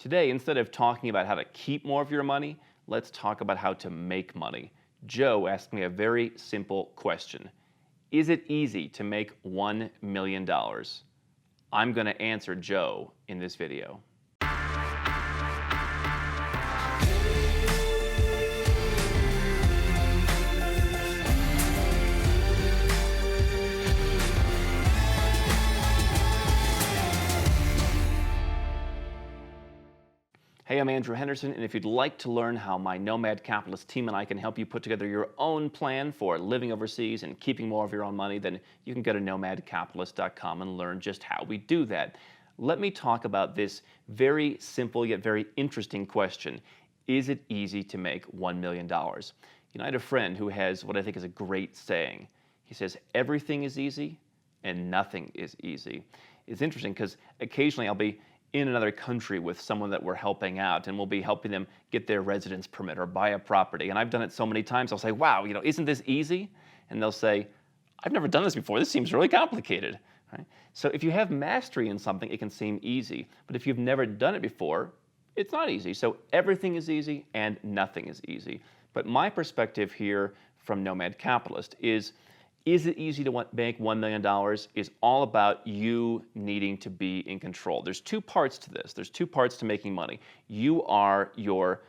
Today, instead of talking about how to keep more of your money, let's talk about how to make money. Joe asked me a very simple question. Is it easy to make $1 million? I'm going to answer Joe in this video. Hey, I'm Andrew Henderson, and if you'd like to learn how my Nomad Capitalist team and I can help you put together your own plan for living overseas and keeping more of your own money, then you can go to nomadcapitalist.com and learn just how we do that. Let me talk about this very simple yet very interesting question. Is it easy to make $1 million? You know, I had a friend who has what I think is a great saying. He says, everything is easy and nothing is easy. It's interesting because occasionally I'll be in another country with someone that we're helping out, and we'll be helping them get their residence permit or buy a property. And I've done it so many times, I'll say, wow, you know, isn't this easy? And they'll say, I've never done this before. This seems really complicated. Right? So if you have mastery in something, it can seem easy. But if you've never done it before, it's not easy. So everything is easy and nothing is easy. But my perspective here from Nomad Capitalist is it easy to make $1 million is all about you needing to be in control. There's two parts to this. There's two parts to making money. You are your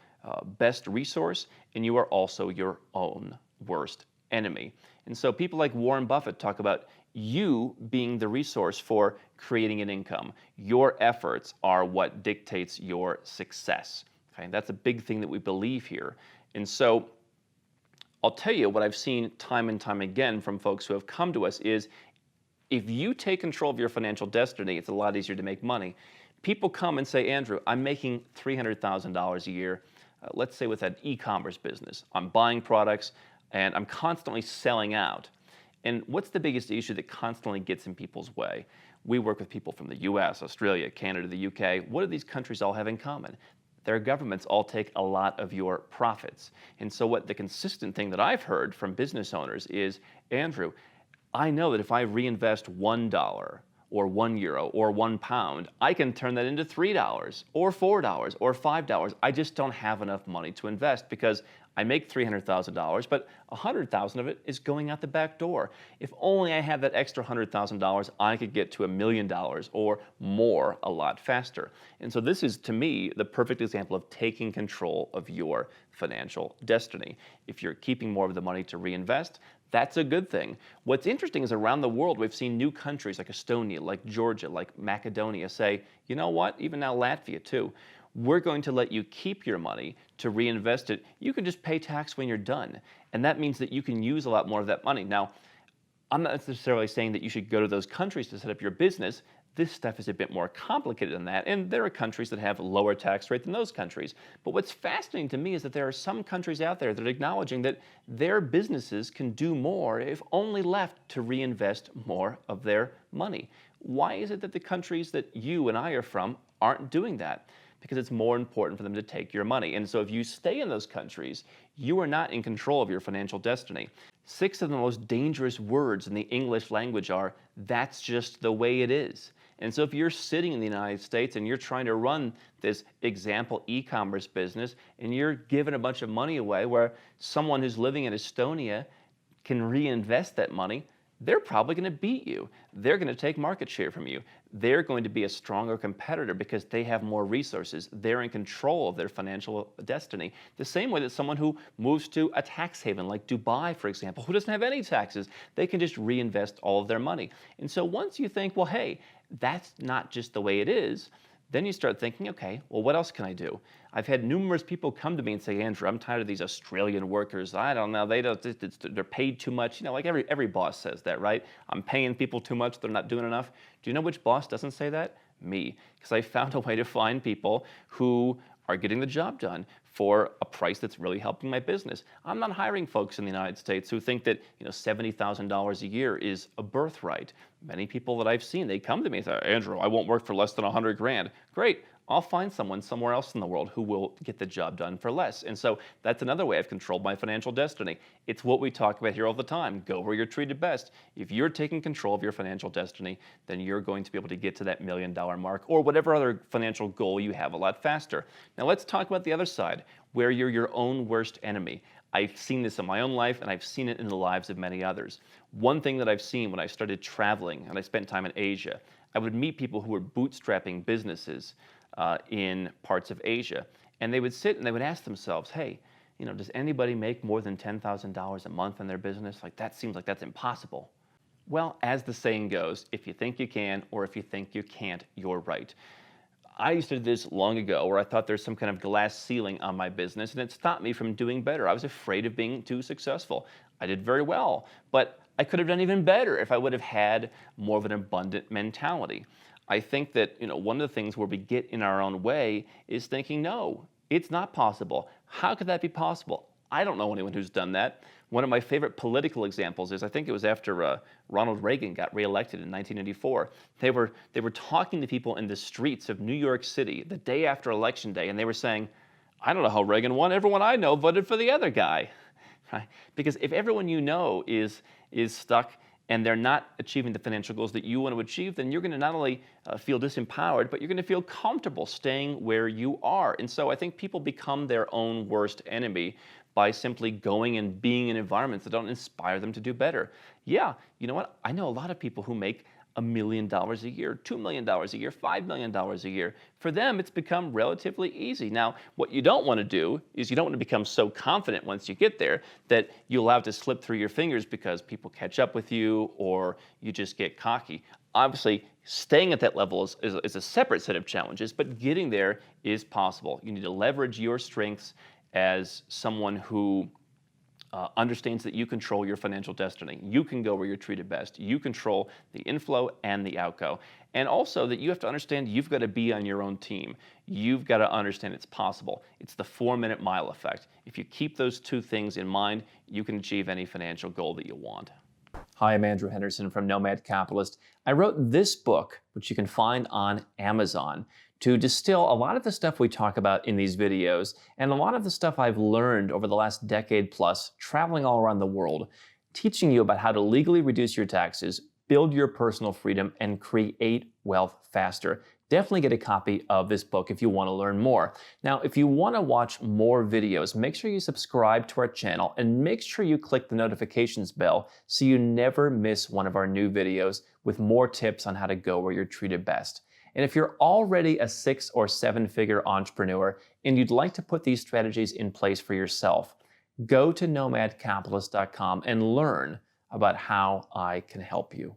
best resource, and you are also your own worst enemy. And so people like Warren Buffett talk about you being the resource for creating an income. Your efforts are what dictates your success. Okay? That's a big thing that we believe here. And so I'll tell you what I've seen time and time again from folks who have come to us is if you take control of your financial destiny, it's a lot easier to make money. People come and say, Andrew, I'm making $300,000 a year, let's say with an e-commerce business. I'm buying products and I'm constantly selling out. And what's the biggest issue that constantly gets in people's way? We work with people from the US, Australia, Canada, the UK. What do these countries all have in common? Their governments all take a lot of your profits. And so what the consistent thing that I've heard from business owners is, Andrew, I know that if I reinvest $1 or €1 or £1, I can turn that into $3 or $4 or $5. I just don't have enough money to invest because I make $300,000, but $100,000 of it is going out the back door. If only I had that extra $100,000, I could get to $1 million or more a lot faster. And so this is, to me, the perfect example of taking control of your financial destiny. If you're keeping more of the money to reinvest, that's a good thing. What's interesting is around the world, we've seen new countries like Estonia, like Georgia, like Macedonia say, you know what, even now Latvia too, we're going to let you keep your money to reinvest it. You can just pay tax when you're done. And that means that you can use a lot more of that money. Now, I'm not necessarily saying that you should go to those countries to set up your business. This stuff is a bit more complicated than that, and there are countries that have lower tax rate than those countries. But what's fascinating to me is that there are some countries out there that are acknowledging that their businesses can do more if only left to reinvest more of their money. Why is it that the countries that you and I are from aren't doing that? Because it's more important for them to take your money. And so if you stay in those countries, you are not in control of your financial destiny. 6 of the most dangerous words in the English language are, that's just the way it is. And so if you're sitting in the United States and you're trying to run this example e-commerce business and you're giving a bunch of money away where someone who's living in Estonia can reinvest that money, they're probably going to beat you. They're going to take market share from you. They're going to be a stronger competitor because they have more resources. They're in control of their financial destiny. The same way that someone who moves to a tax haven like Dubai, for example, who doesn't have any taxes, they can just reinvest all of their money. And so once you think, well, hey, that's not just the way it is, then you start thinking, okay, well, what else can I do? I've had numerous people come to me and say, Andrew, I'm tired of these Australian workers. I don't know, they're paid too much. You know, like every boss says that, right? I'm paying people too much, they're not doing enough. Do you know which boss doesn't say that? Me. Because I found a way to find people who are getting the job done for a price that's really helping my business. I'm not hiring folks in the United States who think that $70,000 a year is a birthright. Many people that I've seen, they come to me and say, Andrew, I won't work for less than 100 grand. Great, I'll find someone somewhere else in the world who will get the job done for less. And so that's another way I've controlled my financial destiny. It's what we talk about here all the time. Go where you're treated best. If you're taking control of your financial destiny, then you're going to be able to get to that $1 million mark or whatever other financial goal you have a lot faster. Now let's talk about the other side, where you're your own worst enemy. I've seen this in my own life, and I've seen it in the lives of many others. One thing that I've seen when I started traveling, and I spent time in Asia, I would meet people who were bootstrapping businesses in parts of Asia, and they would sit and they would ask themselves, hey, does anybody make more than $10,000 a month in their business? Like, that seems like that's impossible. Well, as the saying goes, if you think you can, or if you think you can't, you're right. I used to do this long ago where I thought there's some kind of glass ceiling on my business, and it stopped me from doing better. I was afraid of being too successful. I did very well, but I could have done even better if I would have had more of an abundant mentality. I think that one of the things where we get in our own way is thinking, no, it's not possible. How could that be possible? I don't know anyone who's done that. One of my favorite political examples is, I think it was after Ronald Reagan got reelected in 1984. They were talking to people in the streets of New York City the day after Election Day, and they were saying, I don't know how Reagan won. Everyone I know voted for the other guy. Right? Because if everyone you know is stuck and they're not achieving the financial goals that you want to achieve, then you're going to not only feel disempowered, but you're going to feel comfortable staying where you are. And so I think people become their own worst enemy by simply going and being in environments that don't inspire them to do better. Yeah, you know what? I know a lot of people who make $1 million a year, $2 million a year, $5 million a year. For them, it's become relatively easy. Now, what you don't want to do is you don't want to become so confident once you get there that you allow it to slip through your fingers because people catch up with you or you just get cocky. Obviously, staying at that level is a separate set of challenges, but getting there is possible. You need to leverage your strengths as someone who understands that you control your financial destiny. You can go where you're treated best. You control the inflow and the outgo. And also that you have to understand you've got to be on your own team. You've got to understand it's possible. It's the 4-minute mile effect. If you keep those two things in mind, you can achieve any financial goal that you want. Hi, I'm Andrew Henderson from Nomad Capitalist. I wrote this book, which you can find on Amazon, to distill a lot of the stuff we talk about in these videos and a lot of the stuff I've learned over the last decade plus traveling all around the world, teaching you about how to legally reduce your taxes, build your personal freedom, and create wealth faster. Definitely get a copy of this book if you want to learn more. Now, if you want to watch more videos, make sure you subscribe to our channel and make sure you click the notifications bell so you never miss one of our new videos with more tips on how to go where you're treated best. And if you're already a 6- or 7-figure entrepreneur and you'd like to put these strategies in place for yourself, go to nomadcapitalist.com and learn about how I can help you.